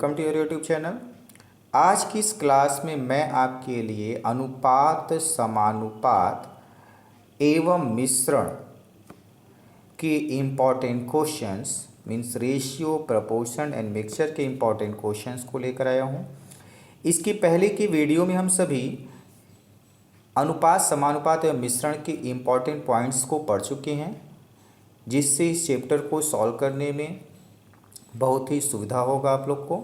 Welcome to your YouTube channel. आज की इस क्लास में मैं आपके लिए अनुपात, समानुपात एवं मिश्रण के important questions means ratio, proportion and mixture के इम्पॉर्टेंट क्वेश्चंस को लेकर आया हूँ। इसकी पहले की वीडियो में हम सभी अनुपात, समानुपात एवं मिश्रण के इम्पॉर्टेंट पॉइंट्स को पढ़ चुके हैं, जिससे इस चैप्टर को सॉल्व करने में बहुत ही सुविधा होगा आप लोग को।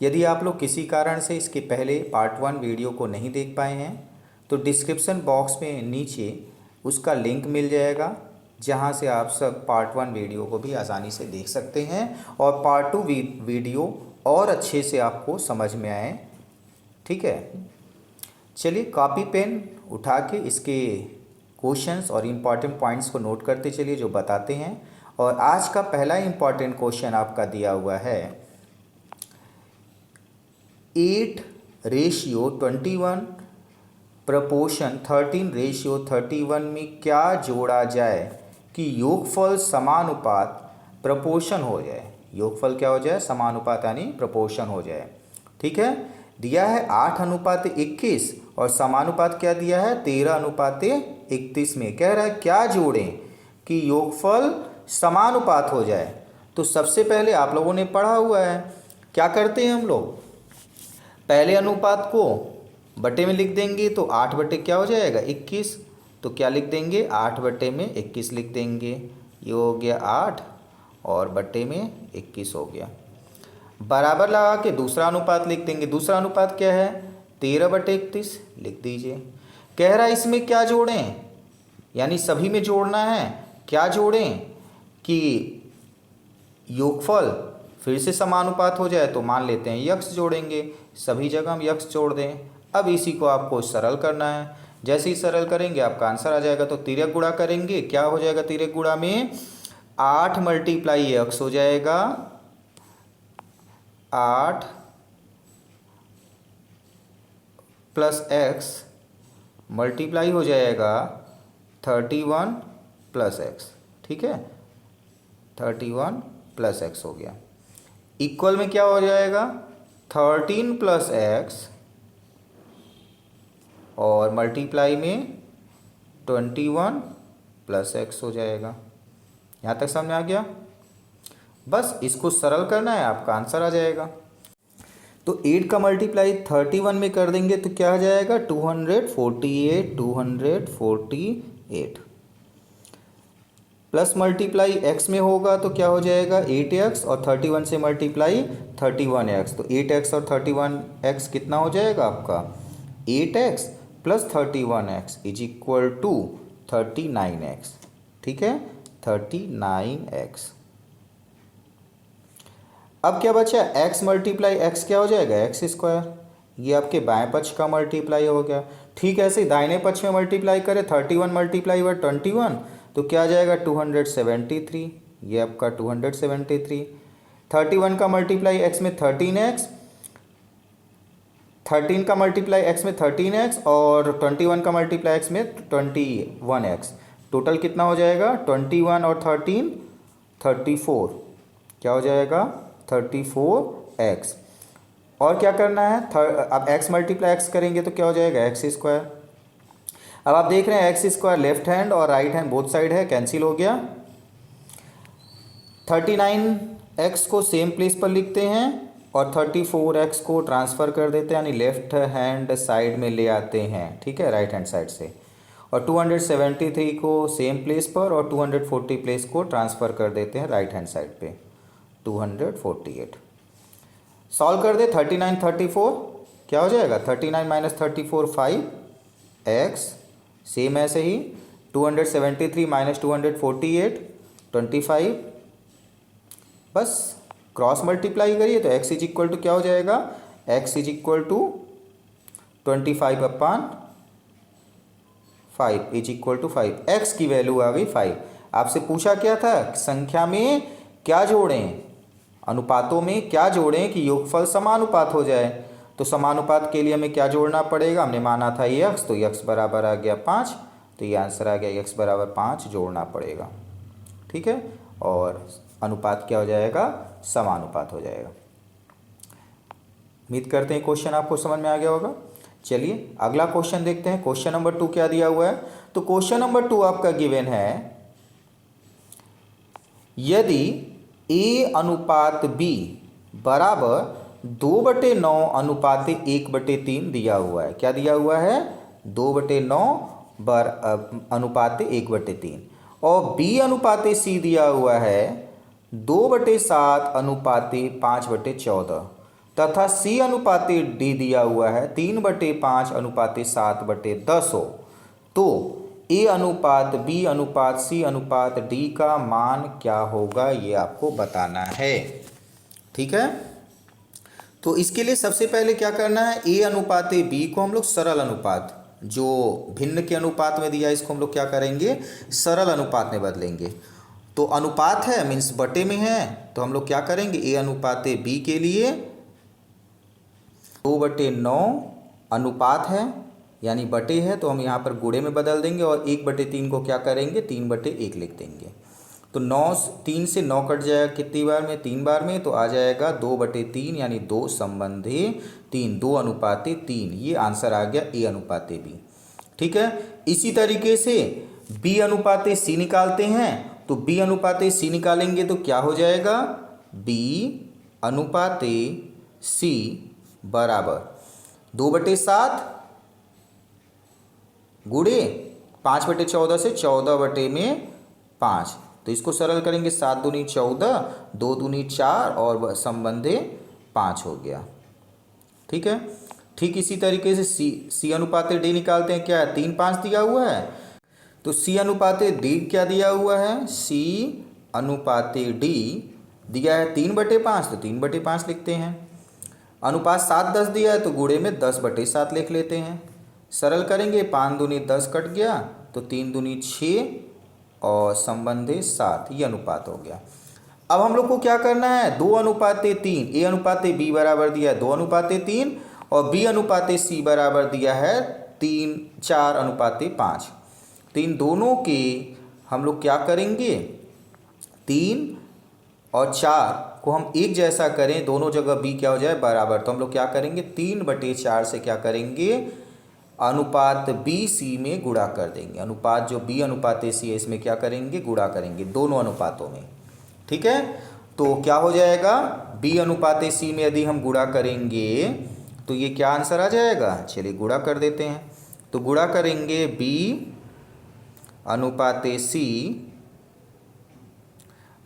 यदि आप लोग किसी कारण से इसके पहले पार्ट 1 वीडियो को नहीं देख पाए हैं तो डिस्क्रिप्शन बॉक्स में नीचे उसका लिंक मिल जाएगा, जहां से आप सब पार्ट 1 वीडियो को भी आसानी से देख सकते हैं और पार्ट 2 वीडियो और अच्छे से आपको समझ में आए। ठीक है, चलिए कॉपी पेन उठा के इसके क्वेश्चंस और इम्पॉर्टेंट पॉइंट्स को नोट करते चलिए जो बताते हैं। और आज का पहला इम्पॉर्टेंट क्वेश्चन आपका दिया हुआ है 8:21 प्रपोर्शन 13:31 में क्या जोड़ा जाए कि योगफल समानुपात प्रपोर्शन हो जाए। योगफल क्या हो जाए? समानुपात यानी प्रपोर्शन हो जाए। ठीक है, दिया है 8:21 और समानुपात क्या दिया है? 13:31 में कह रहा है क्या जोड़ें कि योगफल समानुपात हो जाए। तो सबसे पहले आप लोगों ने पढ़ा हुआ है, क्या करते हैं हम लोग? पहले अनुपात को बटे में लिख देंगे तो 8 बटे क्या हो जाएगा? 21। तो क्या लिख देंगे? 8 बटे में 21 लिख देंगे। ये हो गया 8 और बटे में 21 हो गया। बराबर लगा के दूसरा अनुपात लिख देंगे। दूसरा अनुपात क्या है? 13/31 लिख दीजिए। कह रहा है इसमें क्या जोड़ें, यानी सभी में जोड़ना है। क्या जोड़ें कि योगफल फिर से समानुपात हो जाए। तो मान लेते हैं यक्स जोड़ेंगे, सभी जगह हम यक्स जोड़ दें। अब इसी को आपको सरल करना है। जैसे ही सरल करेंगे आपका आंसर आ जाएगा। तो तिर्यक गुणा करेंगे, क्या हो जाएगा तिर्यक गुणा में? 8 × x हो जाएगा। 8 + x मल्टीप्लाई हो जाएगा 31 + x। ठीक है, 31 + x हो गया। इक्वल में क्या हो जाएगा? 13 + x और मल्टीप्लाई में 21 + x हो जाएगा। यहाँ तक समझ में आ गया? बस इसको सरल करना है, आपका आंसर आ जाएगा। तो 8 का मल्टीप्लाई 31 में कर देंगे तो क्या आ जाएगा? 248 248 प्लस मल्टीप्लाई x में होगा तो क्या हो जाएगा? 8x और 31 से मल्टीप्लाई 31x। तो 8x और 31x कितना हो जाएगा आपका? 8x + 31x = 39x। ठीक है, 39x। अब क्या बचा? x × x क्या हो जाएगा? x²। ये आपके बाएं पक्ष का मल्टीप्लाई हो गया। ठीक है, ऐसे दाहिने पक्ष में मल्टीप्लाई करें 31 × 21 तो क्या आ जाएगा? 273। ये आपका 273। 31 का मल्टीप्लाई x में 13x, 13 का मल्टीप्लाई x में 13x और 21 का मल्टीप्लाई x में 21x। टोटल कितना हो जाएगा? 21 और 13 34। क्या हो जाएगा? 34x। और क्या करना है? अब x × x करेंगे तो क्या हो जाएगा? x²। अब आप देख रहे हैं x² लेफ्ट हैंड और राइट हैंड बोथ साइड है, कैंसिल हो गया। 39x को सेम प्लेस पर लिखते हैं और 34x को ट्रांसफ़र कर देते हैं, यानी लेफ्ट हैंड साइड में ले आते हैं। ठीक है, राइट हैंड साइड से। और 273 को सेम प्लेस पर और 240 प्लेस को ट्रांसफ़र कर देते हैं राइट हैंड साइड पे, 248। सॉल्व कर दे 39 34 क्या हो जाएगा? 39 - 34 5x। सेम ऐसे ही 273 - 248 25। बस क्रॉस मल्टीप्लाई करिए तो x = क्या हो जाएगा? x = 25/5 = 5। x की वैल्यू आ गई 5। आपसे पूछा क्या था? संख्या में क्या जोड़ें, अनुपातों में क्या जोड़ें कि योगफल समानुपात हो जाए। तो समानुपात के लिए हमें क्या जोड़ना पड़ेगा? हमने माना था x, तो x बराबर आ गया 5। तो ये आंसर आ गया x बराबर 5 जोड़ना पड़ेगा। ठीक है, और अनुपात क्या हो जाएगा? समानुपात हो जाएगा। उम्मीद करते हैं क्वेश्चन आपको समझ में आ गया होगा। चलिए अगला क्वेश्चन देखते हैं। क्वेश्चन नंबर 2 क्या दिया हुआ है? तो क्वेश्चन नंबर 2 आपका गिवन है, यदि A अनुपात B बराबर 2/9 अनुपात 1/3 दिया हुआ है। क्या दिया हुआ है? 2/9 अनुपात 1/3। और B अनुपात C दिया हुआ है 2/7 अनुपात 5/14 तथा C अनुपात D दिया हुआ है 3/5 अनुपात 7/10 हो, तो A अनुपात B अनुपात C अनुपात D का मान क्या होगा, ये आपको बताना है। ठीक है, तो इसके लिए सबसे पहले क्या करना है, A अनुपात B को हम लोग सरल अनुपात, जो भिन्न के अनुपात में दिया है इसको हम लोग क्या करेंगे, सरल अनुपात में बदलेंगे। तो अनुपात है मीन्स बटे में है, तो हम लोग क्या करेंगे, A अनुपात B के लिए 2/9 अनुपात है यानी बटे है, तो हम यहाँ पर गुणे में बदल देंगे और 1/3 को क्या करेंगे, 3/1 लिख देंगे। तो 3 से 9 कट जाएगा कितनी बार में, 3 बार में, तो आ जाएगा 2/3 यानी 2 संबंधी 3, 2 अनुपात 3। ये आंसर आ गया A अनुपात B। ठीक है, इसी तरीके से B अनुपात C निकालते हैं। तो B अनुपात C निकालेंगे तो क्या हो जाएगा, B अनुपात C बराबर 2/7 गुणे 5/14 से 14/5। तो इसको सरल करेंगे, 7 दूनी 14, 2 दूनी 4 और संबंधे 5 हो गया। ठीक है, ठीक इसी तरीके से C अनुपात D निकालते हैं। क्या है, 3, 5 दिया हुआ है, तो C अनुपात D क्या दिया हुआ है, C अनुपात D दिया है 3/5, तो 3/5 लिखते हैं। अनुपात 7, 10 दिया है, तो गुणे में 10/7 लिख लेते हैं। सरल करेंगे, 5 दूनी 10 कट गया, तो 3 दूनी 6 और संबंधे 7, ये अनुपात हो गया। अब हम लोग को क्या करना है, 2 अनुपात 3, A अनुपात B बराबर दिया है 2 अनुपात 3 और B अनुपात C बराबर दिया है 4 अनुपात 5। तो इन दोनों के हम लोग क्या करेंगे, 3 और 4 को हम एक जैसा करें, दोनों जगह B क्या हो जाए, बराबर। तो हम लोग क्या करेंगे, 3/4 से क्या करेंगे, अनुपात B C में गुणा कर देंगे। अनुपात जो B अनुपात C है इसमें क्या करेंगे, गुणा करेंगे दोनों अनुपातों में। ठीक है, तो क्या हो जाएगा, B अनुपात C में यदि हम गुणा करेंगे तो ये क्या आंसर आ जाएगा, चलिए गुणा कर देते हैं। तो गुणा करेंगे B अनुपात C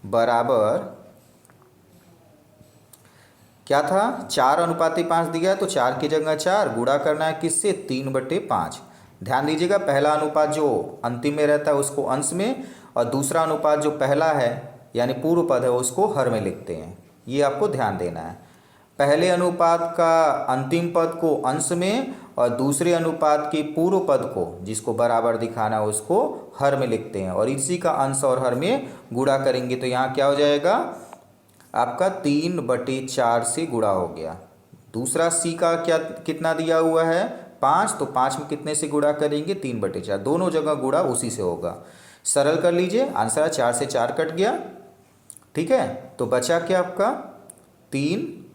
बराबर क्या था, 4 अनुपात 5 दिया, तो 4 की जगह 4 गुणा करना है किससे, 3/5। ध्यान दीजिएगा, पहला अनुपात जो अंतिम में रहता है उसको अंश में, और दूसरा अनुपात जो पहला है यानी पूर्व पद है उसको हर में लिखते हैं। ये आपको ध्यान देना है, पहले अनुपात का अंतिम पद को अंश में और दूसरे अनुपात के पूर्व पद को जिसको बराबर दिखाना है उसको हर में लिखते हैं, और इसी का अंश और हर में गुणा करेंगे। तो यहाँ क्या हो जाएगा आपका, 3/4 से गुणा हो गया। दूसरा C का क्या कितना दिया हुआ है, 5, तो 5 में कितने से गुणा करेंगे, 3/4। दोनों जगह गुणा उसी से होगा। सरल कर लीजिए, आंसर 4 से 4 कट गया। ठीक है, तो बचा क्या आपका 3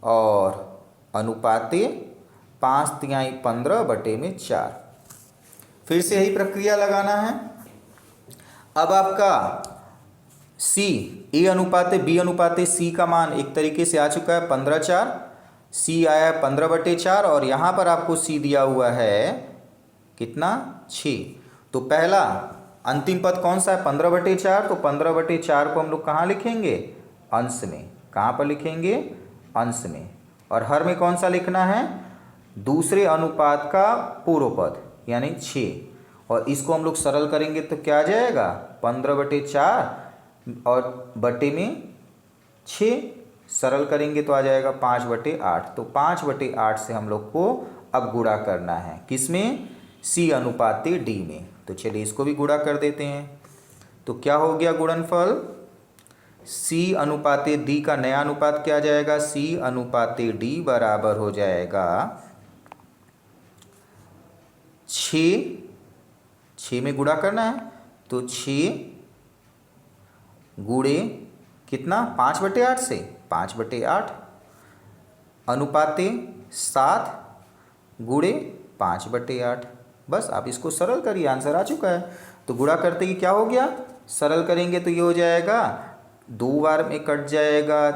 और अनुपात 5 तिहाई 15/4। फिर से यही प्रक्रिया लगाना है। अब आपका A अनुपात B अनुपात C का मान एक तरीके से आ चुका है 15/4, C आया है 15/4 और यहाँ पर आपको C दिया हुआ है कितना, 6। तो पहला अंतिम पद कौन सा है, 15/4, तो 15/4 को हम लोग कहाँ लिखेंगे, अंश में। कहाँ पर लिखेंगे, अंश में। और हर में कौन सा लिखना है, दूसरे अनुपात का पूर्व पद यानी 6, और इसको हम लोग सरल करेंगे तो क्या आ जाएगा, 15/4 और बटे में 6, सरल करेंगे तो आ जाएगा 5/8। तो 5/8 से हम लोग को अब गुणा करना है, किसमें, C अनुपात D में। तो चलिए इसको भी गुणा कर देते हैं। तो क्या हो गया गुणनफल, C अनुपात D का नया अनुपात क्या आ जाएगा, C अनुपात D बराबर हो जाएगा 6 में गुणा करना है, तो 6 गुणे कितना, 5/8 से 5/8 अनुपाते 7 गुणे 5/8। बस आप इसको सरल करिए, आंसर आ चुका है। तो गुणा करते ही क्या हो गया, सरल करेंगे तो ये हो जाएगा 2 बार में कट जाएगा,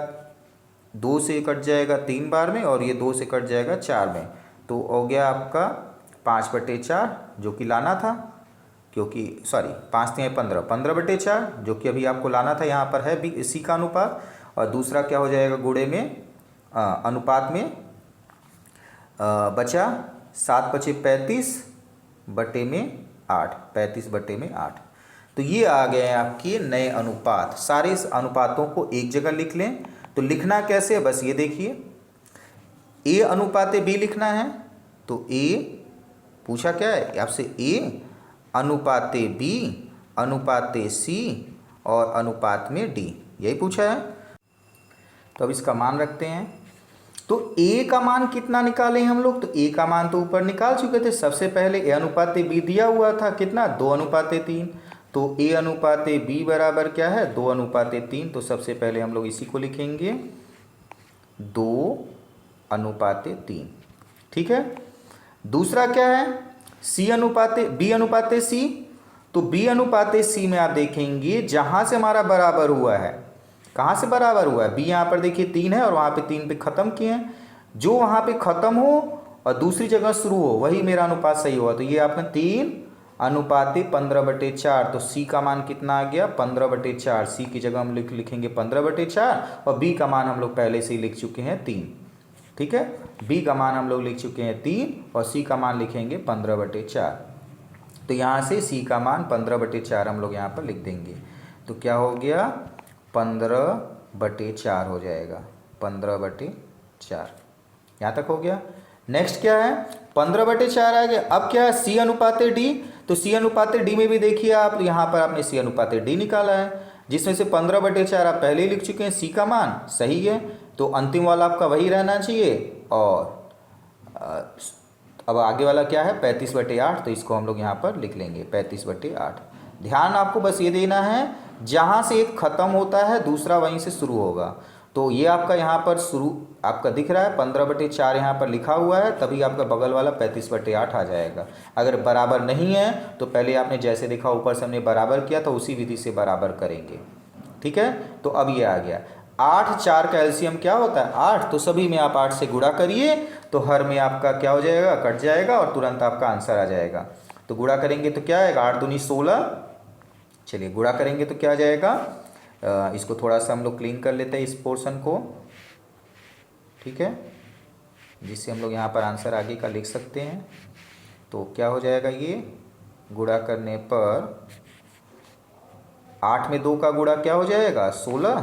2 से कट जाएगा 3 बार में, और ये 2 से कट जाएगा 4 में। तो हो गया आपका 5/4 जो कि लाना था, क्योंकि सॉरी 5 3 15, 15/4 जो कि अभी आपको लाना था, यहाँ पर है बी सी का अनुपात। और दूसरा क्या हो जाएगा गुणे में अनुपात में बचा 7 × 5 = 35/8, 35/8। तो ये आ गए हैं आपके नए अनुपात। सारे इस अनुपातों को एक जगह लिख लें। तो लिखना कैसे है, बस ये देखिए, ए अनुपाते बी लिखना है। तो ए पूछा क्या है आपसे, ए अनुपाते बी अनुपाते सी और अनुपात में डी, यही पूछा है। तो अब इसका मान रखते हैं। तो ए का मान कितना निकालें हम लोग, तो ए का मान तो ऊपर निकाल चुके थे। सबसे पहले ए अनुपाते बी दिया हुआ था कितना, 2:3। तो ए अनुपाते बी बराबर क्या है, 2:3। तो सबसे पहले हम लोग इसी को लिखेंगे 2:3, ठीक है। दूसरा क्या है, सी अनुपाते बी अनुपाते सी। तो बी अनुपाते सी में आप देखेंगे जहां से हमारा बराबर हुआ है, कहाँ से बराबर हुआ है, बी यहाँ पर देखिए 3 है और वहाँ पे 3 पे ख़त्म किए हैं। जो वहाँ पे ख़त्म हो और दूसरी जगह शुरू हो वही मेरा अनुपात सही हुआ। तो ये आपने 3:15/4। तो सी का मान कितना आ गया, 15/4। सी की जगह हम लिखेंगे 15/4, और बी का मान हम लोग पहले से ही लिख चुके हैं 3, ठीक है। बी का मान हम लोग लिख चुके हैं 3 और सी का मान लिखेंगे 15/4। तो यहाँ से सी का मान 15/4 हम लोग यहाँ पर लिख देंगे। तो क्या हो गया, 15/4 हो जाएगा, 15/4। यहाँ तक हो गया। नेक्स्ट क्या है, 15/4 आ गया। अब क्या है, सी अनुपाते डी। तो सी अनुपाते डी में भी देखिए आप, यहाँ पर आपने सी अनुपाते डी निकाला है, जिसमें से 15/4 आप पहले ही लिख चुके हैं। सी का मान सही है, तो अंतिम वाला आपका वही रहना चाहिए। और अब आगे वाला क्या है, 35/8। तो इसको हम लोग यहाँ पर लिख लेंगे 35/8। ध्यान आपको बस ये देना है, जहाँ से एक ख़त्म होता है दूसरा वहीं से शुरू होगा। तो ये आपका यहाँ पर शुरू आपका दिख रहा है 15/4 यहाँ पर लिखा हुआ है, तभी आपका बगल वाला 35/8 आ जाएगा। अगर बराबर नहीं है तो पहले आपने जैसे देखा ऊपर से हमने बराबर किया था, उसी विधि से बराबर करेंगे, ठीक है। तो अब ये आ गया 8, 4 का एलसीएम क्या होता है 8। तो सभी में आप 8 से गुणा करिए, तो हर में आपका क्या हो जाएगा, कट जाएगा और तुरंत आपका आंसर आ जाएगा। तो गुणा करेंगे तो क्या आएगा, 8 दूनी 16। चलिए गुणा करेंगे तो क्या आ जाएगा, इसको थोड़ा सा हम लोग क्लीन कर लेते हैं इस पोर्शन को, ठीक है, जिससे हम लोग यहाँ पर आंसर आगे का लिख सकते हैं। तो क्या हो जाएगा, ये गुणा करने पर 8 में 2 का गुणा क्या हो जाएगा 16।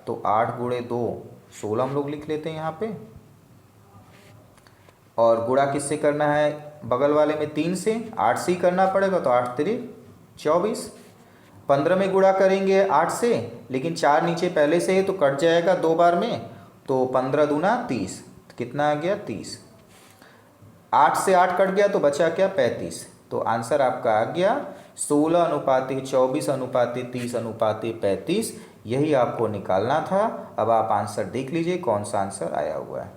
तो 8 × 2 16 हम लोग लिख लेते हैं यहाँ पे। और गुणा किससे करना है, बगल वाले में 3 से, 8 से ही करना पड़ेगा। तो 8 × 3 = 24। 15 में गुणा करेंगे 8 से, लेकिन 4 नीचे पहले से है तो कट जाएगा 2 बार में। तो 15 दूना 30, तो कितना आ गया 30। 8 से 8 कट गया तो बचा क्या 35। तो आंसर आपका आ गया 16:24:30:35। यही आपको निकालना था। अब आप आंसर देख लीजिए कौन सा आंसर आया हुआ है।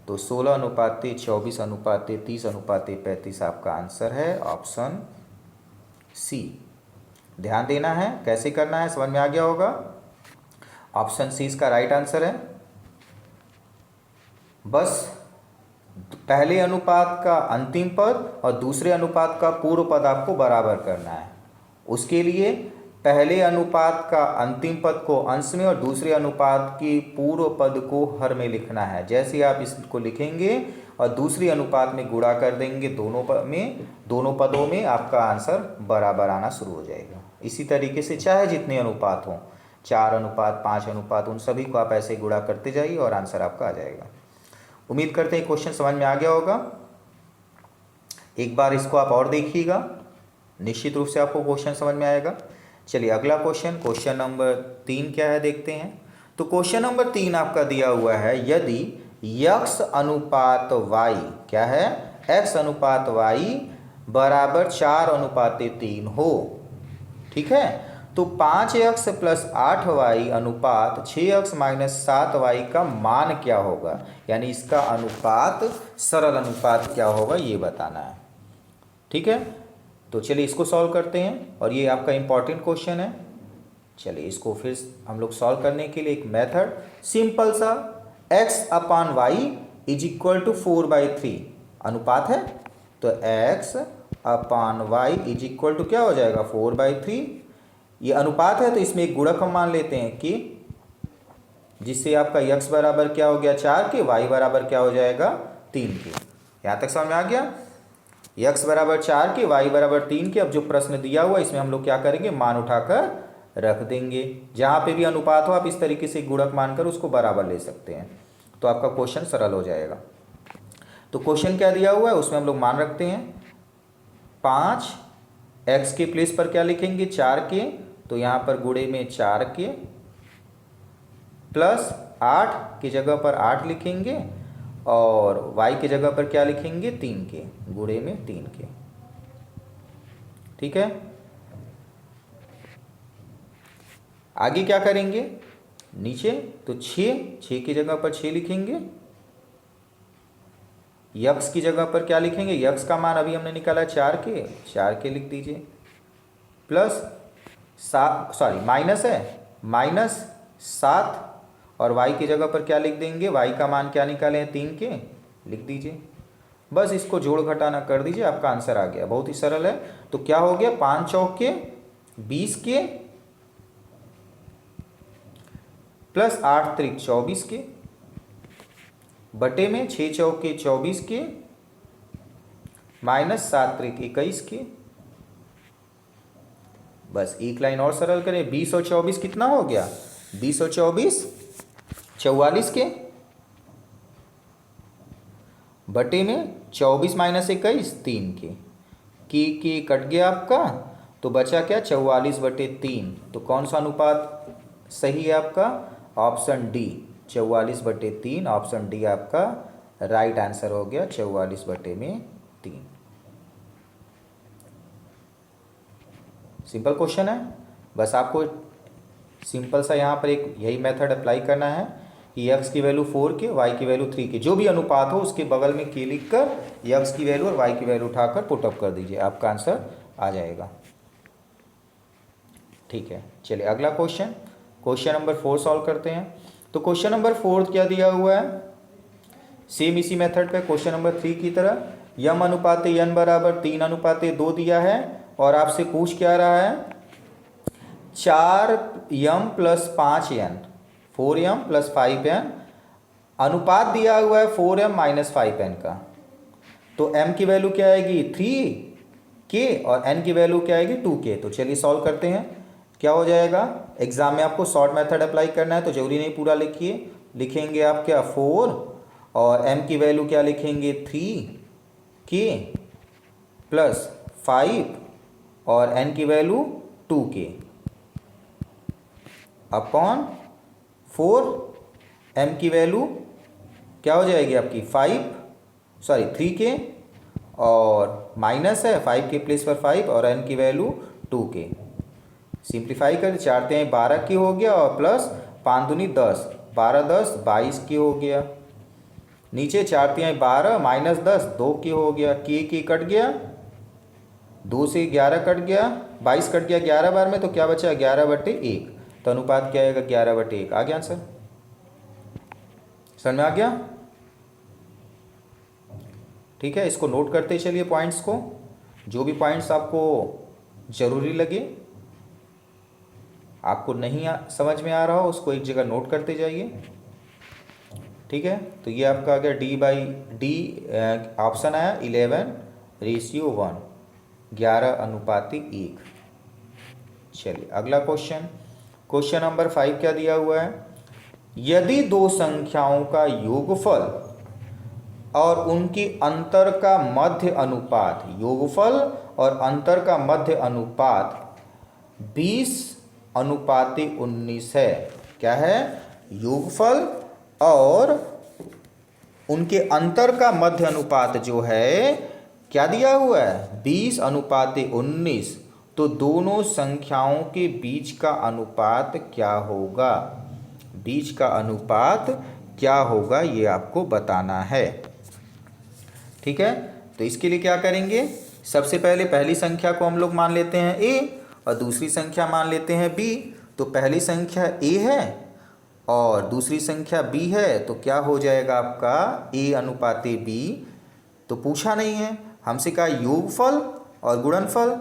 तो 16:24:30:35 आपका आंसर है ऑप्शन सी। ध्यान देना है कैसे करना है, समझ में आ गया होगा। ऑप्शन सी इसका राइट आंसर है। बस पहले अनुपात का अंतिम पद और दूसरे अनुपात का पूर्व पद आपको बराबर करना है। उसके लिए पहले अनुपात का अंतिम पद को अंश में और दूसरे अनुपात की पूर्व पद को हर में लिखना है। जैसे आप इसको लिखेंगे और दूसरी अनुपात में गुणा कर देंगे दोनों पदों में, आपका आंसर बराबर आना शुरू हो जाएगा। इसी तरीके से चाहे जितने अनुपात हों, 4 अनुपात 5 अनुपात, उन सभी को आप ऐसे गुणा करते जाइए और आंसर आपका आ जाएगा। उम्मीद करते हैं क्वेश्चन समझ में आ गया होगा। एक बार इसको आप और देखिएगा, निश्चित रूप से आपको क्वेश्चन समझ में आएगा। चलिए अगला क्वेश्चन नंबर 3 क्या है देखते हैं। तो क्वेश्चन नंबर 3 आपका दिया हुआ है, यदि x अनुपात y क्या है, x अनुपात y बराबर 4:3 हो, ठीक है। तो 5x प्लस 8y अनुपात 6x माइनस 7y का मान क्या होगा, यानी इसका अनुपात, सरल अनुपात क्या होगा ये बताना है। ठीक है, तो चलिए इसको सॉल्व करते हैं और ये आपका इम्पॉर्टेंट क्वेश्चन है। चलिए इसको फिर हम लोग सॉल्व करने के लिए एक मेथड सिंपल सा, x upon Y is equal to 4/3 अनुपात है, तो x upon Y is equal to क्या हो जाएगा 4/3। ये अनुपात है तो इसमें एक गुणक हम मान लेते हैं कि जिससे आपका x बराबर क्या हो गया 4 के, y बराबर क्या हो जाएगा 3 के। यहाँ तक समझ में आ गया, x बराबर 4 के, y बराबर 3 के। अब जो प्रश्न दिया हुआ इसमें हम लोग क्या करेंगे, मान उठाकर रख देंगे। जहाँ पे भी अनुपात हो आप इस तरीके से गुणक मानकर उसको बराबर ले सकते हैं, तो आपका क्वेश्चन सरल हो जाएगा। तो क्वेश्चन क्या दिया हुआ है उसमें हम लोग मान रखते हैं 5, x के प्लेस पर क्या लिखेंगे 4 के, तो यहाँ पर गुणे में 4 के, प्लस 8 की जगह पर 8 लिखेंगे और y की जगह पर क्या लिखेंगे 3 के, गुणे में 3 के। ठीक है, आगे क्या करेंगे, नीचे तो 6 की जगह पर 6 लिखेंगे, यक्स की जगह पर क्या लिखेंगे, यक्स का मान अभी हमने निकाला 4 के लिख दीजिए, प्लस माइनस है -7 और y की जगह पर क्या लिख देंगे, y का मान क्या निकाले हैं 3 के, लिख दीजिए। बस इसको जोड़ घटाना कर दीजिए, आपका आंसर आ गया। बहुत ही सरल है। तो क्या हो गया 5 चौके 20 के, प्लस 8 त्रिक 24 के, बटे में 6 चौके 24 के, माइनस 7 त्रिक 21 के। बस एक लाइन और सरल करें, 20 और 24 कितना हो गया, 20 और 24 44 के, बटे में 24 माइनस 21 3 के कट गया आपका, तो बचा क्या 44/3। तो कौन सा अनुपात सही है आपका, ऑप्शन डी 44/3। ऑप्शन डी आपका राइट आंसर हो गया 44/3। सिंपल क्वेश्चन है, बस आपको सिंपल सा यहाँ पर एक यही मेथड अप्लाई करना है कि x की वैल्यू 4 के, y की वैल्यू 3 के, जो भी अनुपात हो उसके बगल में k लिख कर x की वैल्यू और y की वैल्यू उठाकर पुटअप कर दीजिए, आपका आंसर आ जाएगा। ठीक है, चलिए अगला क्वेश्चन नंबर 4 सॉल्व करते हैं। तो क्वेश्चन नंबर 4 क्या दिया हुआ है, सेम इसी मेथड पे क्वेश्चन नंबर 3 की तरह, यम अनुपात n बराबर 3:2 दिया है और आपसे पूछ क्या रहा है 4m plus 5n, 4m plus 5n, अनुपात दिया हुआ है 4m माइनस 5n का। तो m की वैल्यू क्या आएगी 3k और n की वैल्यू क्या आएगी 2k। तो चलिए सॉल्व करते हैं, क्या हो जाएगा। एग्जाम में आपको शॉर्ट मेथड अप्लाई करना है तो जरूरी नहीं पूरा लिखिए, लिखेंगे आप क्या 4 और m की वैल्यू क्या लिखेंगे 3k प्लस 5 और n की वैल्यू 2k अपॉन 4, m की वैल्यू क्या हो जाएगी आपकी 3k और माइनस है 5 के प्लेस पर 5 और n की वैल्यू 2k। सिंप्लीफाई कर 4 × 12 की हो गया और प्लस 5 दूनी 10, 12 10 22 की हो गया। नीचे 4 × 12 माइनस 10 2 की हो गया, की कट गया, 2 से 11 कट गया, 22 कट गया 11 बार में, तो क्या बचा 11/1। तो अनुपात क्या आएगा 11/1। आ गया आंसर, समझ में आ गया। ठीक है, इसको नोट करते चलिए पॉइंट्स को, जो भी पॉइंट्स आपको जरूरी लगे, आपको नहीं समझ में आ रहा हो उसको एक जगह नोट करते जाइए। ठीक है, तो ये आपका आ गया D/D ऑप्शन आया 11:1, 11:1। चलिए अगला क्वेश्चन नंबर 5 क्या दिया हुआ है, यदि दो संख्याओं का योगफल और उनके अंतर का मध्य अनुपात, योगफल और अंतर का मध्य अनुपात 20:19 है। क्या है, योगफल और उनके अंतर का मध्य अनुपात जो है क्या दिया हुआ है 20:19, तो दोनों संख्याओं के बीच का अनुपात क्या होगा, बीच का अनुपात क्या होगा ये आपको बताना है। ठीक है, तो इसके लिए क्या करेंगे, सबसे पहले पहली संख्या को हम लोग मान लेते हैं a और दूसरी संख्या मान लेते हैं b। तो पहली संख्या a है और दूसरी संख्या b है, तो क्या हो जाएगा आपका a अनुपाते b। तो पूछा नहीं है हमसे, कहा योगफल और गुणनफल,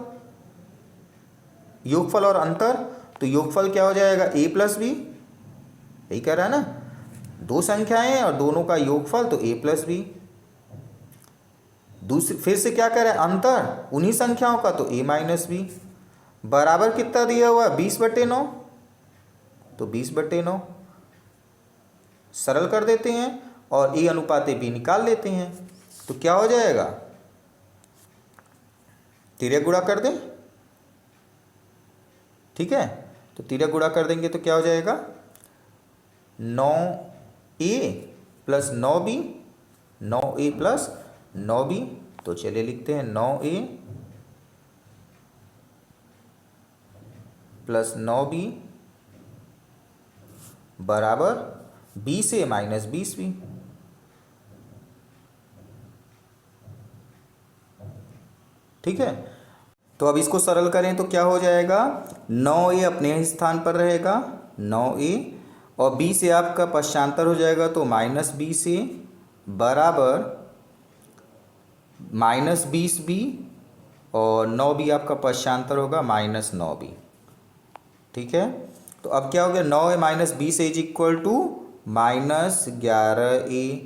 योगफल और अंतर। तो योगफल क्या हो जाएगा a प्लस बी, यही कह रहा है ना, दो संख्याएं हैं और दोनों का योगफल तो a प्लस बी। दूसरी फिर से क्या करें, अंतर उन्हीं संख्याओं का तो a माइनस बी, बराबर कितना दिया हुआ है 20/9, तो 20/9 सरल कर देते हैं और a अनुपाते b निकाल लेते हैं। तो क्या हो जाएगा, तिर्यक गुणा कर दें। ठीक है, तो तिर्यक गुणा कर देंगे तो क्या हो जाएगा 9a plus 9b, 9a plus 9b। तो चलिए लिखते हैं 9a प्लस 9b बराबर 20a माइनस 20b। ठीक है, तो अब इसको सरल करें तो क्या हो जाएगा, 9a अपने ही स्थान पर रहेगा 9a, और b से आपका पश्चांतर हो जाएगा तो माइनस 20a बराबर माइनस 20b, और 9b आपका पश्चांतर होगा माइनस 9b। ठीक है, तो अब क्या हो गया 9a minus 20 is equal to minus 11a।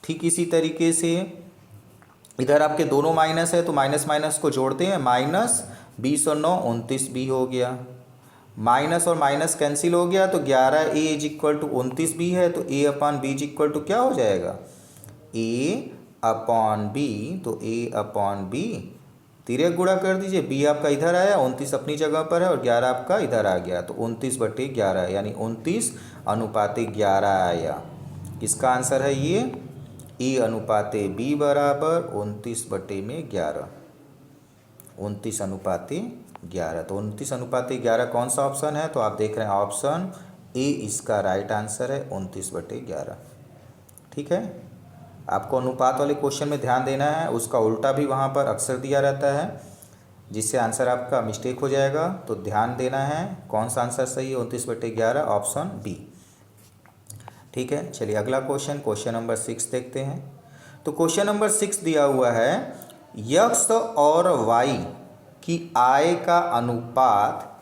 ठीक इसी तरीके से इधर आपके दोनों माइनस है तो माइनस माइनस को जोड़ते हैं, माइनस 20 और 9 29b हो गया, माइनस और माइनस कैंसिल हो गया तो 11a is equal to 29b है, तो a upon b is equal to क्या हो जाएगा a अपॉन b। तो a अपॉन b तिर्यक गुणा कर दीजिए, b आपका इधर आया, 29 अपनी जगह पर है और 11 आपका इधर आ गया, तो 29/11 यानी 29 अनुपाते 11 आया। किसका आंसर है ये, a अनुपाते b बराबर 29/11, 29 अनुपाते 11। तो 29 अनुपाते 11 कौन सा ऑप्शन है, तो आप देख रहे हैं ऑप्शन ए इसका राइट आंसर है 29/11। ठीक है, आपको अनुपात वाले क्वेश्चन में ध्यान देना है, उसका उल्टा भी वहाँ पर अक्सर दिया रहता है जिससे आंसर आपका मिस्टेक हो जाएगा, तो ध्यान देना है कौन सा आंसर सही है, 29/11 ऑप्शन बी। ठीक है, चलिए अगला क्वेश्चन, क्वेश्चन नंबर 6 देखते हैं। तो क्वेश्चन नंबर 6 दिया हुआ है x और y की आय का अनुपात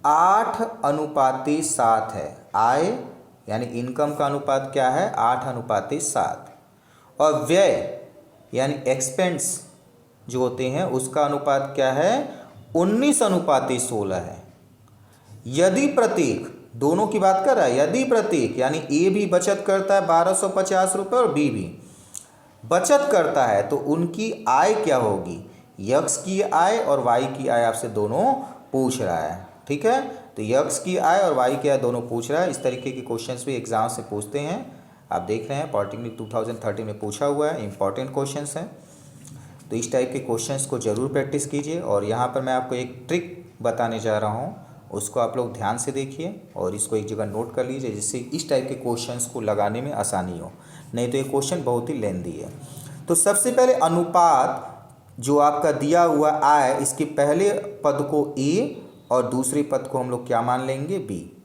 8:7 है। आय यानी इनकम का अनुपात क्या है 8:7, और व्यय यानी एक्सपेंस जो होते हैं उसका अनुपात क्या है 19:16 है। यदि प्रत्येक, दोनों की बात कर रहा है, यदि प्रत्येक यानी ए भी बचत करता है 1250 रुपये और बी भी बचत करता है, तो उनकी आय क्या होगी, यक्स की आय और वाई की आय आपसे दोनों पूछ रहा है। ठीक है, तो यक्स की आय और वाई की आय दोनों पूछ रहा है। इस तरीके के क्वेश्चंस भी एग्जाम से पूछते हैं, आप देख रहे हैं पॉलिटेक्निक 2013 में पूछा हुआ है, इंपॉर्टेंट क्वेश्चंस हैं। तो इस टाइप के क्वेश्चंस को ज़रूर प्रैक्टिस कीजिए, और यहाँ पर मैं आपको एक ट्रिक बताने जा रहा हूँ, उसको आप लोग ध्यान से देखिए और इसको एक जगह नोट कर लीजिए, जिससे इस टाइप के क्वेश्चंस को लगाने में आसानी हो, नहीं तो ये क्वेश्चन बहुत ही लेंदी है। तो सबसे पहले अनुपात जो आपका दिया हुआ आय, इसके पहले पद को ए और दूसरे पद को हम लोग क्या मान लेंगे बी।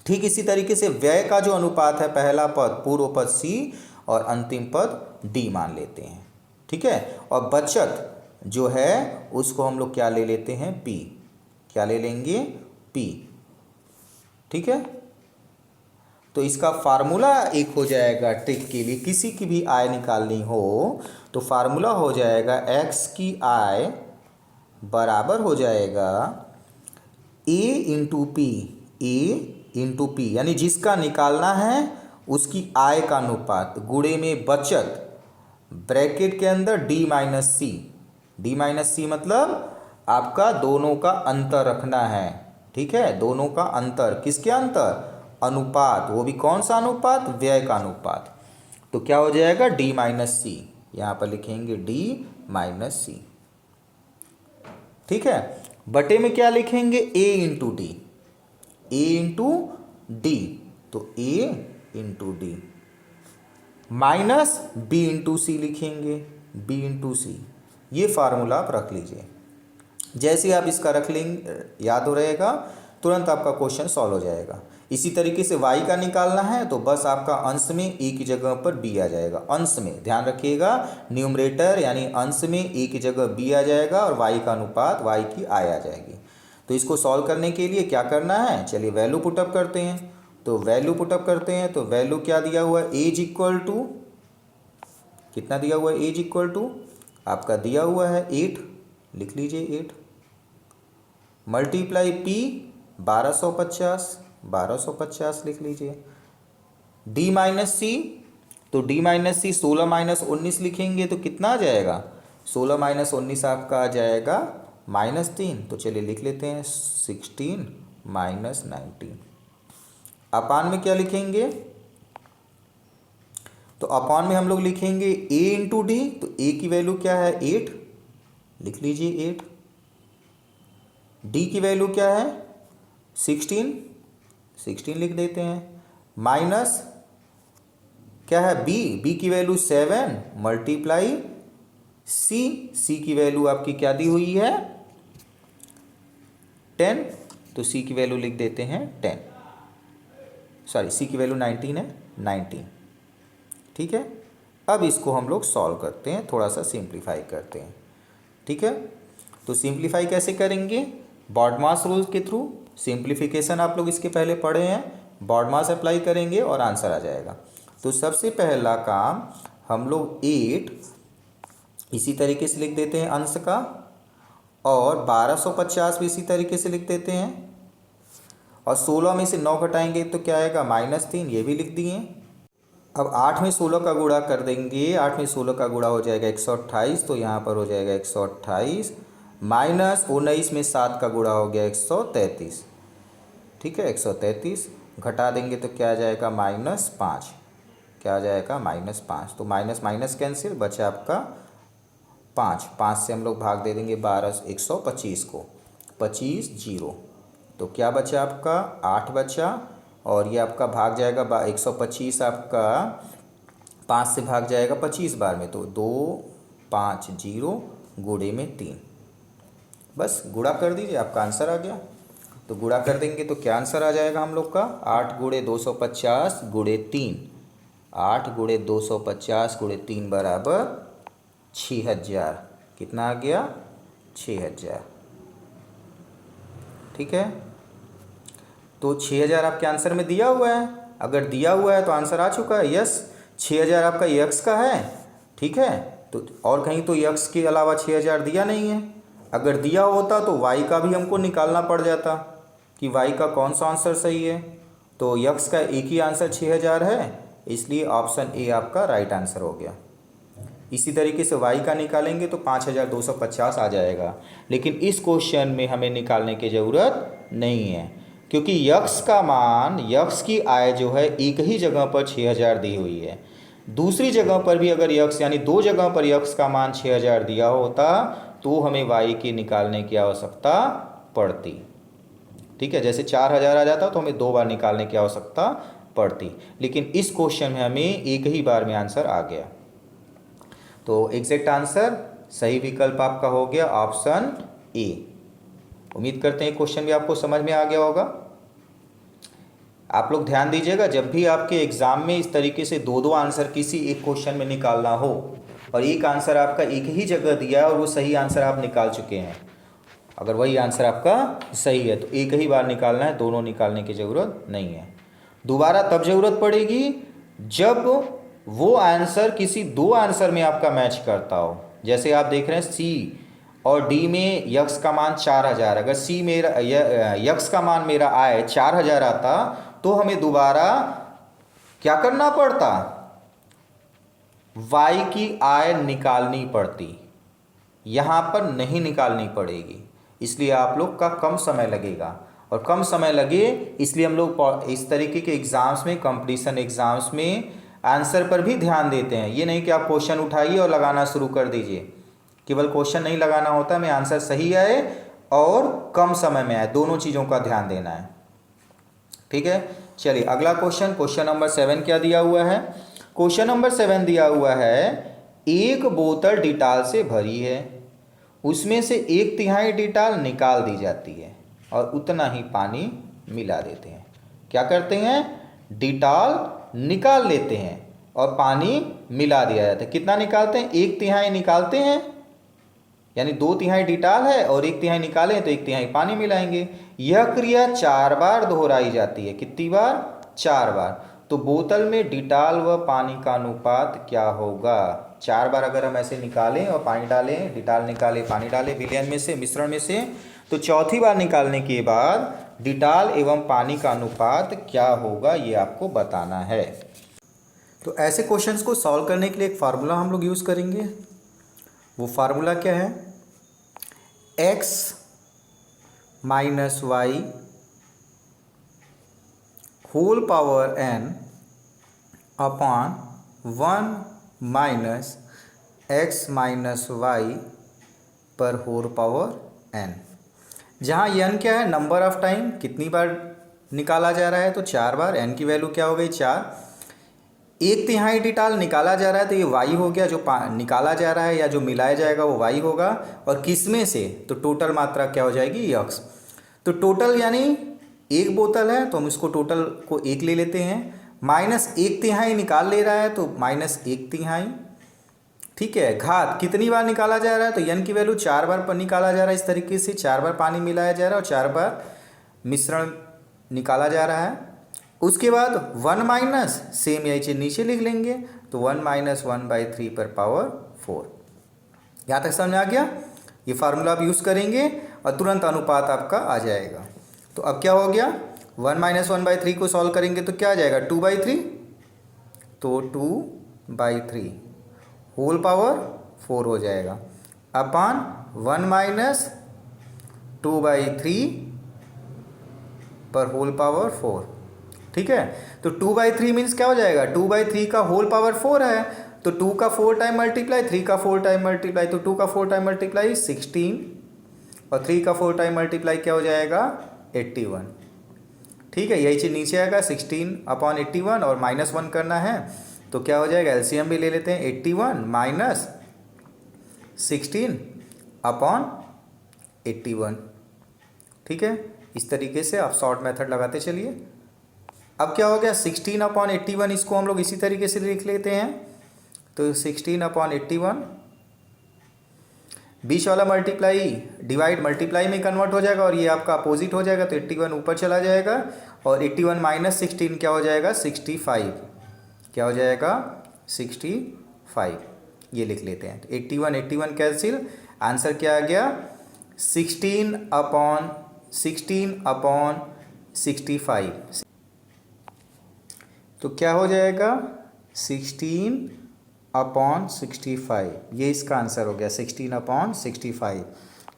ठीक इसी तरीके से व्यय का जो अनुपात है, पहला पद पूर्व पद सी और अंतिम पद डी मान लेते हैं। ठीक है, और बचत जो है उसको हम लोग क्या ले लेते हैं पी, क्या ले लेंगे पी। ठीक है, तो इसका फार्मूला एक हो जाएगा ट्रिक के लिए, किसी की भी आय निकालनी हो तो फार्मूला हो जाएगा एक्स की आय बराबर हो जाएगा ए इंटू पी, ए इंटू पी यानी जिसका निकालना है उसकी आय का अनुपात गुणे में बचत ब्रैकेट के अंदर डी माइनस सी। डी माइनस सी मतलब आपका दोनों का अंतर रखना है। ठीक है, दोनों का अंतर, किसके अंतर, अनुपात, वो भी कौन सा अनुपात, व्यय का अनुपात। तो क्या हो जाएगा डी माइनस सी, यहाँ पर लिखेंगे डी माइनस सी। ठीक है। बटे में क्या लिखेंगे, a into D, a into D, तो a into D minus b into C लिखेंगे, b इंटू सी। ये फार्मूला आप रख लीजिए। जैसे आप इसका रख लेंगे, याद हो रहेगा, तुरंत आपका क्वेश्चन सॉल्व हो जाएगा। इसी तरीके से y का निकालना है तो बस आपका अंश में a की जगह पर b आ जाएगा। अंश में ध्यान रखिएगा, न्यूमरेटर यानी अंश में a की जगह b आ जाएगा और y का अनुपात y की i आ जाएगी। तो इसको सॉल्व करने के लिए क्या करना है, चलिए वैल्यू पुटअप करते हैं। तो वैल्यू पुटअप करते हैं तो वैल्यू क्या दिया हुआ है, एज इक्वल टू कितना दिया हुआ है, एज इक्वल टू आपका दिया हुआ है 8, लिख लीजिए 8, मल्टीप्लाई पी 1250 लिख लीजिए, डी माइनस सी, तो डी माइनस सी 16 माइनस 19 लिखेंगे तो कितना आ जाएगा, 16 माइनस 19 आपका आ जाएगा -3। तो चलिए लिख लेते हैं 16 माइनस 19। अपान में क्या लिखेंगे, तो अपान में हम लोग लिखेंगे a इंटू डी, तो a की वैल्यू क्या है 8, लिख लीजिए 8, d की वैल्यू क्या है 16 लिख देते हैं, माइनस क्या है b की वैल्यू 7 मल्टीप्लाई c की वैल्यू आपकी क्या दी हुई है 10, तो c की वैल्यू लिख देते हैं 10, सॉरी c की वैल्यू 19 है, 19। ठीक है, अब इसको हम लोग सॉल्व करते हैं, थोड़ा सा सिंप्लीफाई करते हैं। ठीक है, तो सिंप्लीफाई कैसे करेंगे, बॉडमास रूल के थ्रू। सिंप्लीफिकेशन आप लोग इसके पहले पढ़े हैं, बॉडमास अप्लाई करेंगे और आंसर आ जाएगा। तो सबसे पहला काम हम लोग 8 इसी तरीके से लिख देते हैं अंश का, और 1250 भी इसी तरीके से लिख देते हैं, और 16 में से 9 घटाएंगे तो क्या आएगा -3, ये भी लिख दिए। अब 8 में 16 का गुणा कर देंगे, 8 में 16 का गुणा हो जाएगा 128, तो यहाँ पर हो जाएगा 128, माइनस 19 में 7 का गुणा हो गया 133। ठीक है, 133 घटा देंगे तो क्या आ जाएगा -5, क्या आ जाएगा -5, तो माइनस माइनस कैंसिल, बचा आपका 5 से हम लोग भाग दे देंगे 125 को, 25 0, तो क्या बचा आपका 8 बचा, और ये आपका भाग जाएगा 125 आपका 5 से भाग जाएगा 25 बार में, तो 2 5 0 गुणे में 3, बस गुणा कर दीजिए, आपका आंसर आ गया। तो गुणा कर देंगे तो क्या आंसर आ जाएगा हम लोग का, 8 गुणे 250 गुणे 3, 8 गुणे 250 गुणे 3 बराबर 6000, कितना आ गया 6000। ठीक है, तो 6000 आपके आंसर में दिया हुआ है, अगर दिया हुआ है तो आंसर आ चुका है, यस 6000 आपका यक्स का है। ठीक है, तो और कहीं तो यक्स के अलावा 6000 दिया नहीं है, अगर दिया होता तो वाई का भी हमको निकालना पड़ जाता कि वाई का कौन सा आंसर सही है, तो यक्स का एक ही आंसर 6000 है, इसलिए ऑप्शन ए आपका राइट आंसर हो गया। इसी तरीके से y का निकालेंगे तो 5250 आ जाएगा, लेकिन इस क्वेश्चन में हमें निकालने की ज़रूरत नहीं है, क्योंकि यक्स का मान, यक्स की आय जो है एक ही जगह पर 6000 दी हुई है। दूसरी जगह पर भी अगर यक्स यानी 2 जगह पर यक्स का मान 6000 दिया होता तो हमें y की निकालने की आवश्यकता पड़ती। ठीक है, जैसे 4000 आ जाता तो हमें 2 बार निकालने की आवश्यकता पड़ती, लेकिन इस क्वेश्चन में हमें एक ही बार में आंसर आ गया। तो एग्जैक्ट आंसर सही विकल्प आपका हो गया ऑप्शन ए। उम्मीद करते हैं क्वेश्चन भी आपको समझ में आ गया होगा। आप लोग ध्यान दीजिएगा, जब भी आपके एग्जाम में इस तरीके से 2 आंसर किसी एक क्वेश्चन में निकालना हो और एक आंसर आपका एक ही जगह दिया है और वो सही आंसर आप निकाल चुके हैं, अगर वही आंसर आपका सही है तो एक ही बार निकालना है, दोनों निकालने की ज़रूरत नहीं है। दोबारा तब ज़रूरत पड़ेगी जब वो आंसर किसी 2 आंसर में आपका मैच करता हो। जैसे आप देख रहे हैं सी और डी में यक्स का मान 4000, अगर सी मेरा यक्स का मान मेरा आए 4000 आता तो हमें दोबारा क्या करना पड़ता, y की आय निकालनी पड़ती, यहाँ पर नहीं निकालनी पड़ेगी, इसलिए आप लोग का कम समय लगेगा, और कम समय लगे इसलिए हम लोग इस तरीके के एग्ज़ाम्स में, कंपटीशन एग्ज़ाम्स में आंसर पर भी ध्यान देते हैं। ये नहीं कि आप क्वेश्चन उठाइए और लगाना शुरू कर दीजिए, केवल क्वेश्चन नहीं लगाना होता, में आंसर सही आए और कम समय में आए, दोनों चीज़ों का ध्यान देना है। ठीक है, चलिए अगला क्वेश्चन, क्वेश्चन नंबर 7 क्या दिया हुआ है। क्वेश्चन नंबर 7 दिया हुआ है, एक बोतल डिटॉल से भरी है, उसमें से 1/3 डिटॉल निकाल दी जाती है और उतना ही पानी मिला देते हैं। क्या करते हैं, डिटॉल निकाल लेते हैं और पानी मिला दिया जाता है। कितना निकालते हैं, 1/3 निकालते हैं, यानी 2/3 डिटॉल है और 1/3 निकालें तो 1/3 पानी मिलाएंगे। यह क्रिया 4 बार दोहराई जाती है। कितनी बार, 4 बार। तो बोतल में डिटॉल व पानी का अनुपात क्या होगा। 4 बार अगर हम ऐसे निकालें और पानी डालें, डिटॉल निकालें पानी डालें विलयन में से, मिश्रण में से, तो चौथी बार निकालने के बाद डिटॉल एवं पानी का अनुपात क्या होगा, ये आपको बताना है। तो ऐसे क्वेश्चंस को सॉल्व करने के लिए एक फार्मूला हम लोग यूज़ करेंगे। वो फार्मूला क्या है, x minus Y whole power n upon 1 minus x minus Y पर होल पावर n। जहाँ n क्या है, नंबर ऑफ टाइम, कितनी बार निकाला जा रहा है, तो 4 बार। n की वैल्यू क्या हो गई, 4। 1/3 डिटॉल निकाला जा रहा है तो ये y हो गया, जो निकाला जा रहा है या जो मिलाया जाएगा वो y होगा। और किस में से, तो टोटल मात्रा क्या हो जाएगी, x। तो टोटल यानी एक बोतल है तो हम इसको टोटल को 1 ले लेते हैं, माइनस 1/3 निकाल ले रहा है तो माइनस 1/3। ठीक है, घात कितनी बार निकाला जा रहा है, तो n की वैल्यू 4 बार पर निकाला जा रहा है। इस तरीके से 4 बार पानी मिलाया जा रहा है और 4 बार मिश्रण निकाला जा रहा है। उसके बाद 1 माइनस, सेम यही चीज़ नीचे लिख लेंगे, तो 1 माइनस 1/3 पर पावर 4। यहाँ तक समझ में आ गया। ये फार्मूला आप यूज़ करेंगे और तुरंत अनुपात आपका आ जाएगा। तो अब क्या हो गया, 1 माइनस 1/3 को सॉल्व करेंगे तो क्या आ जाएगा, 2/3, तो 2/3 होल पावर 4 हो जाएगा, अपान 1 माइनस 2/3 पर होल पावर 4। ठीक है, तो 2/3 मीन्स क्या हो जाएगा, 2/3 का होल पावर 4 है, तो 2 का 4 टाइम मल्टीप्लाई, 3 का 4 टाइम मल्टीप्लाई, तो 2 का 4 टाइम मल्टीप्लाई 16 और 3 का 4 टाइम मल्टीप्लाई क्या हो जाएगा, 81। ठीक है, यही चीज़ नीचे आएगा, 16/81 और -1 करना है तो क्या हो जाएगा, एलसीएम भी ले लेते हैं, 81 माइनस 16/81। ठीक है, इस तरीके से आप शॉर्ट मेथड लगाते चलिए। अब क्या हो गया, 16/81, इसको हम लोग इसी तरीके से लिख लेते हैं, तो 16/81 बीच वाला मल्टीप्लाई डिवाइड मल्टीप्लाई में कन्वर्ट हो जाएगा और ये आपका अपोजिट हो जाएगा, तो 81 ऊपर चला जाएगा और 81 माइनस 16 क्या हो जाएगा, 65। क्या हो जाएगा, 65, ये लिख लेते हैं। तो 81 कैंसिल, आंसर क्या आ गया, 16/65। तो क्या हो जाएगा, 16/65, ये इसका आंसर हो गया, 16/65।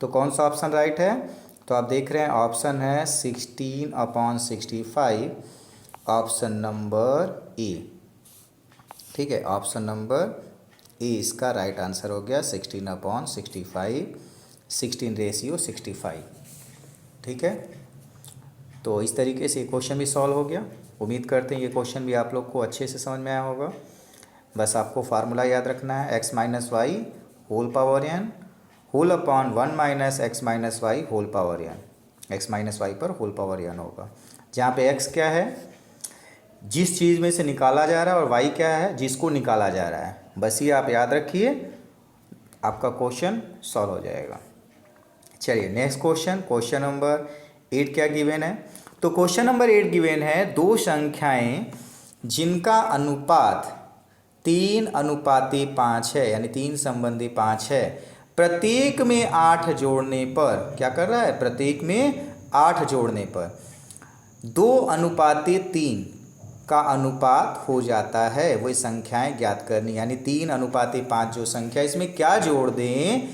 तो कौन सा ऑप्शन राइट है, तो आप देख रहे हैं ऑप्शन है 16/65, ऑप्शन नंबर ए। ठीक है, ऑप्शन नंबर ए इसका राइट आंसर हो गया, 16/65, 16:65। ठीक है, तो इस तरीके से ये क्वेश्चन भी सॉल्व हो गया। उम्मीद करते हैं ये क्वेश्चन भी आप लोग को अच्छे से समझ में आया होगा। बस आपको फार्मूला याद रखना है, x minus Y whole power n whole upon 1 minus x minus Y whole power n, x minus Y पर होल पावर n होगा, जहाँ पे x क्या है, जिस चीज़ में से निकाला जा रहा है, और y क्या है, जिसको निकाला जा रहा है। बस ये आप याद रखिए, आपका क्वेश्चन सॉल्व हो जाएगा। चलिए नेक्स्ट क्वेश्चन, क्वेश्चन नंबर 8 क्या गिवन है। तो क्वेश्चन नंबर 8 गिवन है, दो संख्याएं जिनका अनुपात 3:5 है, यानी 3:5 है, प्रत्येक में 8 जोड़ने पर, क्या कर रहा है, प्रत्येक में 8 जोड़ने पर 2:3 का अनुपात हो जाता है, वही संख्याएं ज्ञात करनी। यानी 3:5 जो संख्या, इसमें क्या जोड़ दें,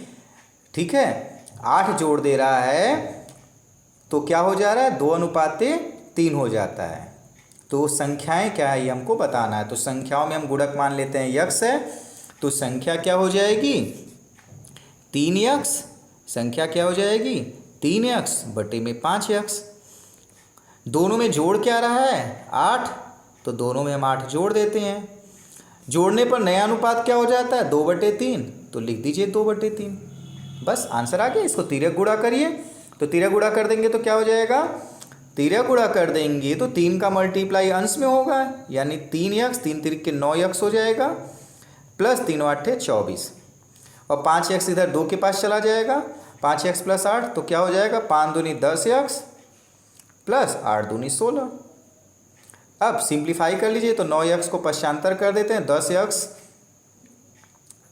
ठीक है, 8 जोड़ दे रहा है तो क्या हो जा रहा है, 2:3 हो जाता है। तो संख्याएं क्या है ये हमको बताना है। तो संख्याओं में हम गुणक मान लेते हैं, यक्स है, तो संख्या क्या हो जाएगी, 3x, संख्या क्या हो जाएगी 3x बटे में 5x। दोनों में जोड़ क्या रहा है 8, तो दोनों में हम 8 जोड़ देते हैं। जोड़ने पर नया अनुपात क्या हो जाता है 2/3, तो लिख दीजिए 2/3। बस आंसर आ गया। इसको तिर्यक गुणा करिए, तो तिर्यक गुणा कर देंगे तो क्या हो जाएगा, तिर्यक गुणा कर देंगे तो 3 का मल्टीप्लाई अंश में होगा, यानी 3x, 3 तिर्क के 9x हो जाएगा, प्लस 3 8 24, और 5x इधर 2 के पास चला जाएगा, 5x प्लस 8 तो क्या हो जाएगा 5 दूनी 10x प्लस 8 दूनी 16। अब सिंप्लीफाई कर लीजिए तो 9x को पश्चांतर कर देते हैं, 10x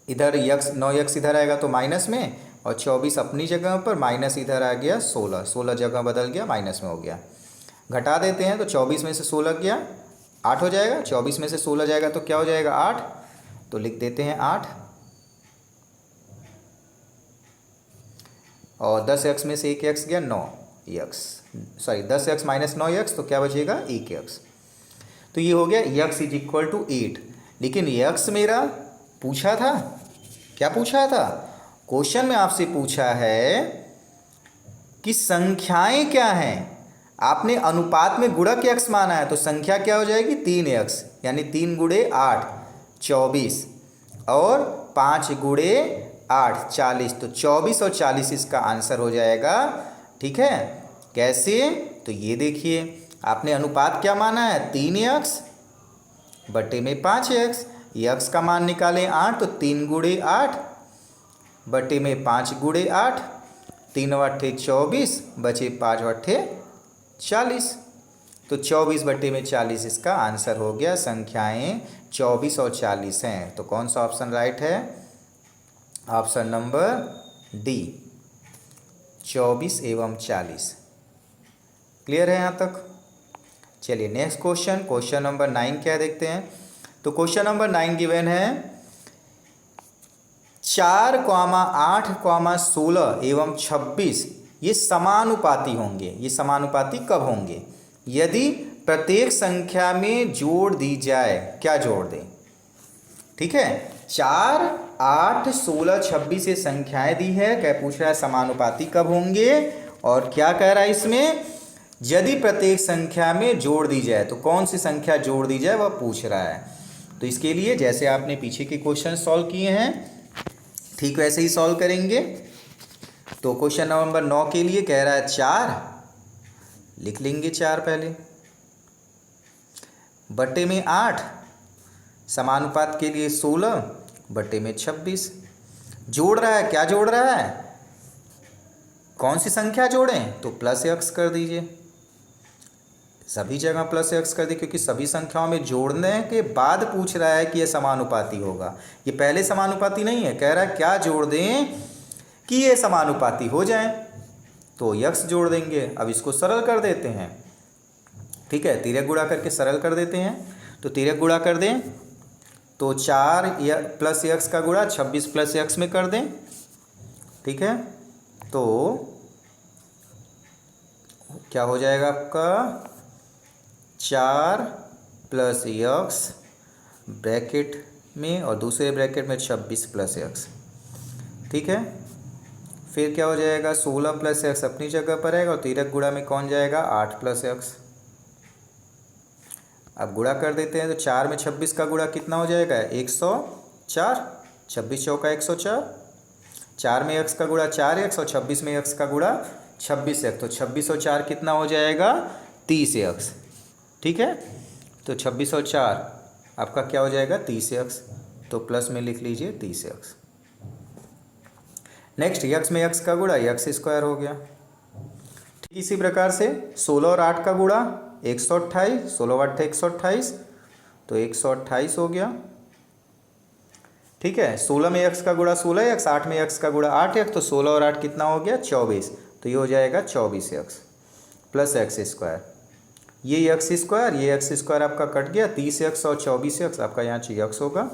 इधर x 9x इधर आएगा तो माइनस में, और 24 अपनी जगह पर, माइनस इधर आ गया 16, 16 जगह बदल गया माइनस में हो गया। घटा देते हैं तो 24 में से 16 गया 8 हो जाएगा, 24 में से 16 जाएगा तो क्या हो जाएगा 8, तो लिख देते हैं 8, और 10x में से 1x गया 9x, sorry 10x minus 9x तो क्या बचेगा 1x। तो ये हो गया x इज इक्वल टू 8। लेकिन x मेरा पूछा था, क्या पूछा था, क्वेश्चन में आपसे पूछा है कि संख्याएं क्या हैं। आपने अनुपात में गुणक x माना है, तो संख्या क्या हो जाएगी 3x, यानी 3 गुणे 8 24, और 5 गुणे 8 40, तो 24 और 40 इसका आंसर हो जाएगा। ठीक है, कैसे, तो ये देखिए आपने अनुपात क्या माना है 3x बटे में 5x, x का मान निकालें 8, तो 3 गुणे 8 बटे में 5 गुणे 8, 3 अट्ठे 24 बचे 5 अट्ठे 40, तो 24 बटे में 40 इसका आंसर हो गया। संख्याएं 24 और 40 हैं, तो कौन सा ऑप्शन राइट है, ऑप्शन नंबर डी 24 एवं 40। क्लियर है यहाँ तक। चलिए नेक्स्ट क्वेश्चन, क्वेश्चन नंबर 9 क्या देखते हैं। तो क्वेश्चन नंबर 9 गिवन है 4, 8, 16 एवं 26 ये समानुपाती होंगे। ये समानुपाती कब होंगे, यदि प्रत्येक संख्या में जोड़ दी जाए। क्या जोड़ दें, ठीक है, 4, 8, 16, 26 ये संख्याएं दी है, क्या पूछ रहा है समानुपाती कब होंगे, और क्या कह रहा है इसमें, यदि प्रत्येक संख्या में जोड़ दी जाए, तो कौन सी संख्या जोड़ दी जाए वह पूछ रहा है। तो इसके लिए जैसे आपने पीछे के क्वेश्चन सॉल्व किए हैं ठीक वैसे ही सॉल्व करेंगे। तो क्वेश्चन नंबर 9 के लिए कह रहा है 4, लिख लेंगे 4 पहले, बटे में 8, समानुपात के लिए 16 बटे में 26। जोड़ रहा है, क्या जोड़ रहा है, कौन सी संख्या जोड़ें, तो प्लस x कर दीजिए, सभी जगह प्लस x कर दी, क्योंकि सभी संख्याओं में जोड़ने के बाद पूछ रहा है कि यह समानुपाती होगा। ये पहले समानुपाती नहीं है, कह रहा है क्या जोड़ दें कि ये समानुपाती हो जाए, तो x जोड़ देंगे। अब इसको सरल कर देते हैं, ठीक है, तिर्यक गुणा करके सरल कर देते हैं। तो तिर्यक गुणा कर दें तो 4 प्लस x का गुणा 26 प्लस x में कर दें, ठीक है, तो क्या हो जाएगा आपका 4 प्लस x ब्रैकेट में और दूसरे ब्रैकेट में 26 प्लस x, ठीक है। फिर क्या हो जाएगा 16 प्लस x अपनी जगह पर आएगा, और तिर्यक गुणा में कौन जाएगा 8 प्लस x। अब गुणा कर देते हैं तो 4 में 26 का गुणा कितना हो जाएगा 104, 26 चौका 104, 4 में x का गुणा 4x, और 26 में x का गुणा 26x, तो 26 और 4 कितना हो जाएगा 30x, ठीक है। तो 26 और 4 आपका क्या हो जाएगा 30x, तो प्लस में लिख लीजिए 30x। नेक्स्ट x में x का गुणा x स्क्वायर हो गया। ठीक इसी प्रकार से 16 और 8 का गुणा 128, 16 8 128, तो 128 हो गया, ठीक है। 16 में x का गुणा 16x, 8 में x का गुणा 8x, तो 16 और 8 कितना हो गया 24, तो ये हो जाएगा 24x प्लस x स्क्वायर। ये x स्क्वायर, ये x स्क्वायर आपका कट गया, 30x और 24x आपका यहाँ x होगा,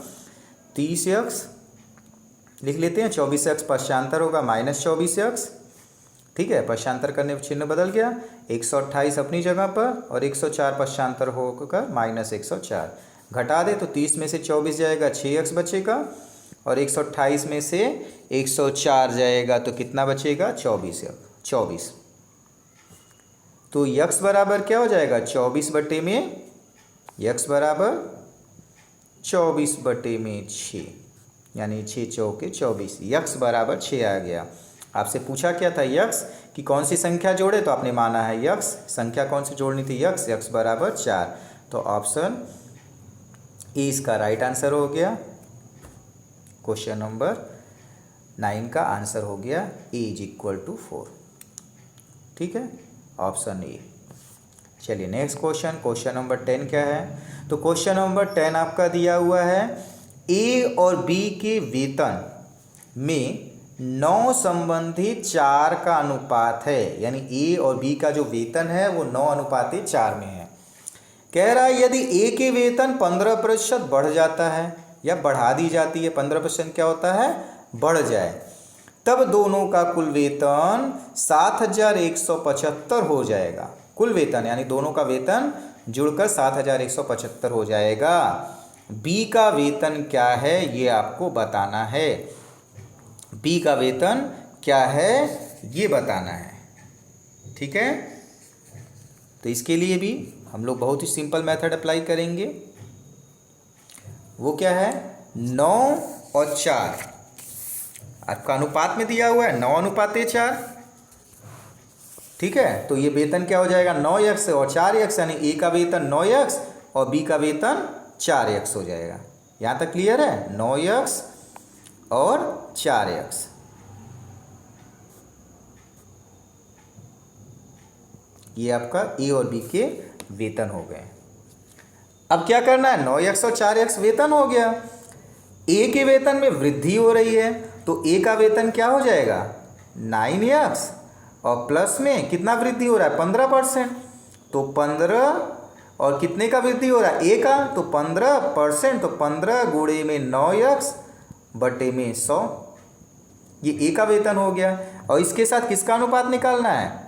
30x लिख लेते हैं, 24x पश्चांतर होगा माइनस 24x, ठीक है, पश्चांतर करने पर चिन्ह बदल गया, 128 अपनी जगह पर और 104 पश्चांतर होकर माइनस 104। घटा दे तो 30 में से 24 जाएगा 6x बचेगा, और 128 में से 104 जाएगा तो कितना बचेगा? 24। तो यक्स बराबर क्या हो जाएगा? 24 बटे में यक्स बराबर 24 बटे में 6, यानी 6 चौके 24। यक्स बराबर 6 आ गया। आपसे पूछा क्या था यक्स कि कौन सी संख्या जोड़े, तो आपने माना है यक्स। संख्या कौन सी जोड़नी थी? यक्स। यक्स बराबर 4। तो ऑप्शन ए इसका राइट आंसर हो गया। क्वेश्चन नंबर 9 का आंसर हो गया ए इज इक्वल टू 4। ठीक है, ऑप्शन ए। चलिए नेक्स्ट क्वेश्चन नंबर 10 क्या है? तो क्वेश्चन नंबर 10 आपका दिया हुआ है ए और बी के वेतन में 9 संबंधी 4 का अनुपात है, यानी ए और बी का जो वेतन है वो 9:4 में है। कह रहा है यदि ए के वेतन 15% बढ़ जाता है या बढ़ा दी जाती है, 15% क्या होता है? बढ़ जाए, तब दोनों का कुल वेतन 7,175 हो जाएगा। कुल वेतन यानी दोनों का वेतन जुड़कर 7,175 हो जाएगा। बी का वेतन क्या है ये आपको बताना है। बी का वेतन क्या है ये बताना है। ठीक है, तो इसके लिए भी हम लोग बहुत ही सिंपल मेथड अप्लाई करेंगे। वो क्या है? 9 और 4 आपका अनुपात में दिया हुआ है, 9:4। ठीक है, तो ये वेतन क्या हो जाएगा? 9x और 4x, यानी ए का वेतन 9x और बी का वेतन 4x हो जाएगा। यहाँ तक क्लियर है? 9x और 4x। ये आपका ए और बी के वेतन हो गए। अब क्या करना है? 9x और 4x वेतन हो गया। ए के वेतन में वृद्धि हो रही है तो ए का वेतन क्या हो जाएगा? 9x और प्लस में कितना वृद्धि हो रहा है? 15%। तो 15 और कितने का वृद्धि हो रहा है? ए का, तो 15%। तो 15 गुणे में 9x बटे में 100, ये ए का वेतन हो गया। और इसके साथ किसका अनुपात निकालना है?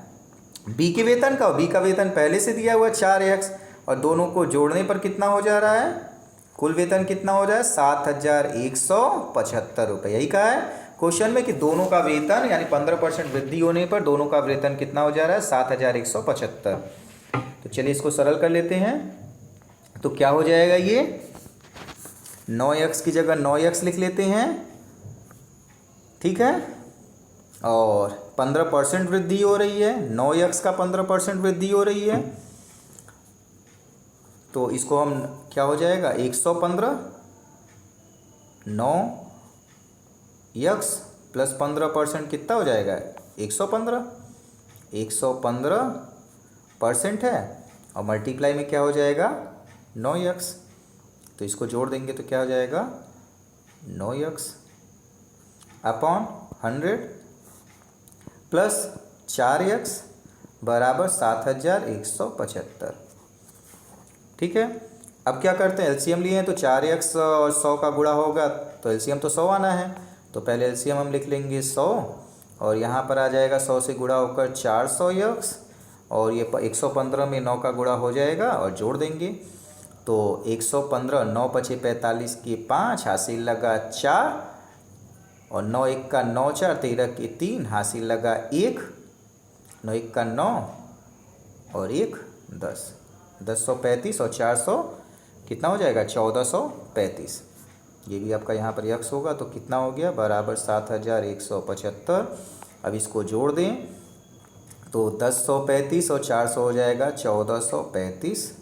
बी के वेतन का। बी का वेतन पहले से दिया हुआ 4x, और दोनों को जोड़ने पर कितना हो जा रहा है? कुल वेतन कितना हो जाए? 7,175 रुपये। यही कहा है क्वेश्चन में कि दोनों का वेतन यानी 15% वृद्धि होने पर दोनों का वेतन कितना हो जा रहा है? 7,175। तो चलिए इसको सरल कर लेते हैं। तो क्या हो जाएगा? ये 9x की जगह 9x लिख लेते हैं। ठीक है, और 15% वृद्धि हो रही है, 9x का 15% वृद्धि हो रही है, तो इसको हम क्या हो जाएगा? 115 9x प्लस 15% कितना हो जाएगा? 115% है, और मल्टीप्लाई में क्या हो जाएगा? 9x। तो इसको जोड़ देंगे तो क्या हो जाएगा? 9x अपॉन 100 प्लस 4x बराबर 7,175। ठीक है, अब क्या करते हैं? एलसीएम लिए हैं तो 4x और 100 का गुणा होगा, तो एलसीएम तो 100 आना है। तो पहले एलसीएम हम लिख लेंगे 100, और यहाँ पर आ जाएगा 100 से गुणा होकर 400x, और ये 115 में 9 का गुणा हो जाएगा और जोड़ देंगे तो 115, 9 पचे 45 के 5 हासिल लगा 4, और 9 1 का 9 4, 13 के 3 हासिल लगा 1, 9 1 का 9 और 1 10, 1035 और 400 कितना हो जाएगा? 1435। ये भी आपका यहाँ पर यक्स होगा, तो कितना हो गया? बराबर 7,175। अब इसको जोड़ दें तो 1035 और 400 हो जाएगा 1435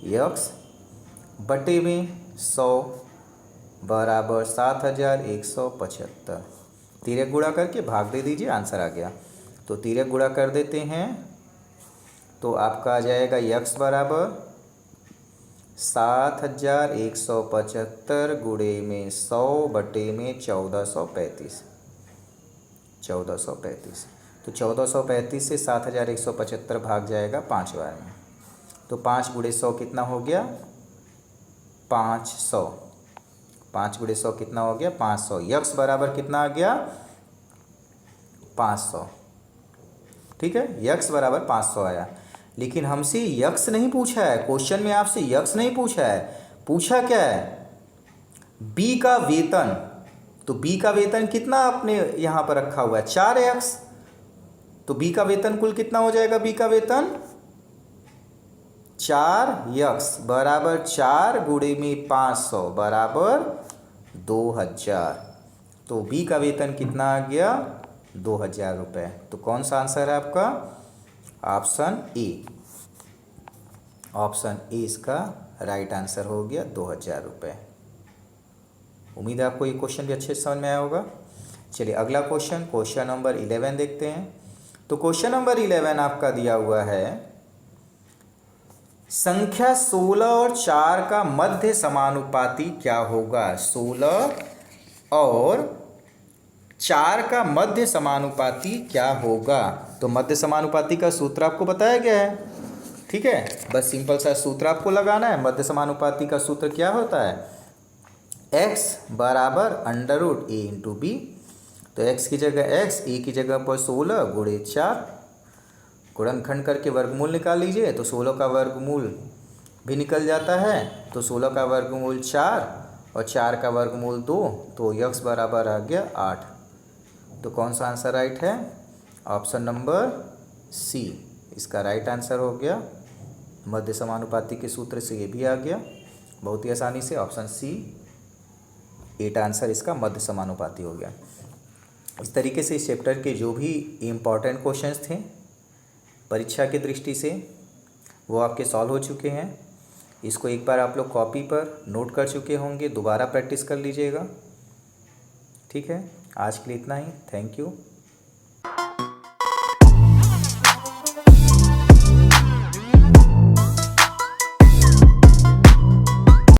यक्स बटे में 100 बराबर 7,175। तिरक गुणा करके भाग दे दीजिए, आंसर आ गया। तो तिरक गुणा कर देते हैं तो आपका आ जाएगा यक्स बराबर 7,175 गुणे में 100 बटे में 1435। तो 1435 से 7,175 भाग जाएगा 5 बार में, तो 5 गुणे 100 कितना हो गया? 500। 5 गुणे 100 कितना हो गया? 500। यक्स बराबर कितना आ गया? 500। ठीक है, यक्स बराबर 500 आया। लेकिन हमसे यक्स नहीं पूछा है, क्वेश्चन में आपसे यक्स नहीं पूछा है। पूछा क्या है? बी का वेतन, तो बी का वेतन कितना आपने यहाँ पर रखा हुआ है 4x, तो बी का वेतन कुल कितना हो जाएगा, बी का वेतन 4x बराबर 4 गुणे में 500 बराबर 2000। तो बी का वेतन कितना आ गया 2000 रुपये। तो कौन सा आंसर है आपका, ऑप्शन ए। ऑप्शन ए इसका राइट आंसर हो गया 2000 रुपये। उम्मीद है आपको ये क्वेश्चन भी अच्छे से समझ में आया होगा। चलिए अगला क्वेश्चन, क्वेश्चन नंबर 11 देखते हैं। तो क्वेश्चन नंबर 11 आपका दिया हुआ है, संख्या 16 और 4 का मध्य समानुपाती क्या होगा। 16 और 4 का मध्य समानुपाती क्या होगा। तो मध्य समानुपाती का सूत्र आपको बताया गया है, ठीक है, बस सिंपल सा सूत्र आपको लगाना है। मध्य समानुपाती का सूत्र क्या होता है, x बराबर अंडर रूट ए इंटू बी। तो x की जगह x, ए की जगह पर 16 गुणे 4, गुणनखंड करके वर्गमूल निकाल लीजिए। तो 16 का वर्गमूल भी निकल जाता है, तो 16 का वर्गमूल 4 और 4 का वर्गमूल 2, तो x बराबर आ गया 8। तो कौन सा आंसर राइट है, ऑप्शन नंबर सी इसका राइट आंसर हो गया। मध्य समानुपाती के सूत्र से ये भी आ गया बहुत ही आसानी से, ऑप्शन सी 8 आंसर इसका मध्य समानुपाती हो गया। इस तरीके से इस चैप्टर के जो भी इम्पॉर्टेंट क्वेश्चंस थे परीक्षा की दृष्टि से वो आपके सॉल्व हो चुके हैं। इसको एक बार आप लोग कॉपी पर नोट कर चुके होंगे, दोबारा प्रैक्टिस कर लीजिएगा, ठीक है। आज के लिए इतना ही, थैंक यू।